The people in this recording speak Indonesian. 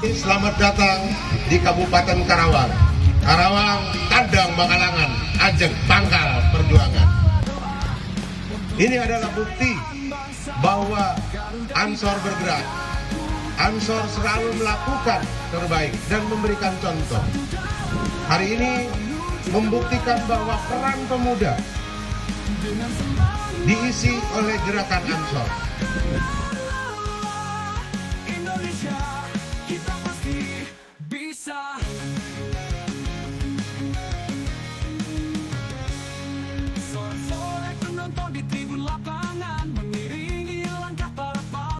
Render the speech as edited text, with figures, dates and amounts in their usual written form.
Selamat datang di Kabupaten Karawang. Karawang, Tandang, Makalangan, Ajeng, Pangkal Perjuangan. Ini adalah bukti bahwa Ansor bergerak. Ansor selalu melakukan terbaik dan memberikan contoh. Hari ini membuktikan bahwa peran pemuda diisi oleh gerakan Ansor.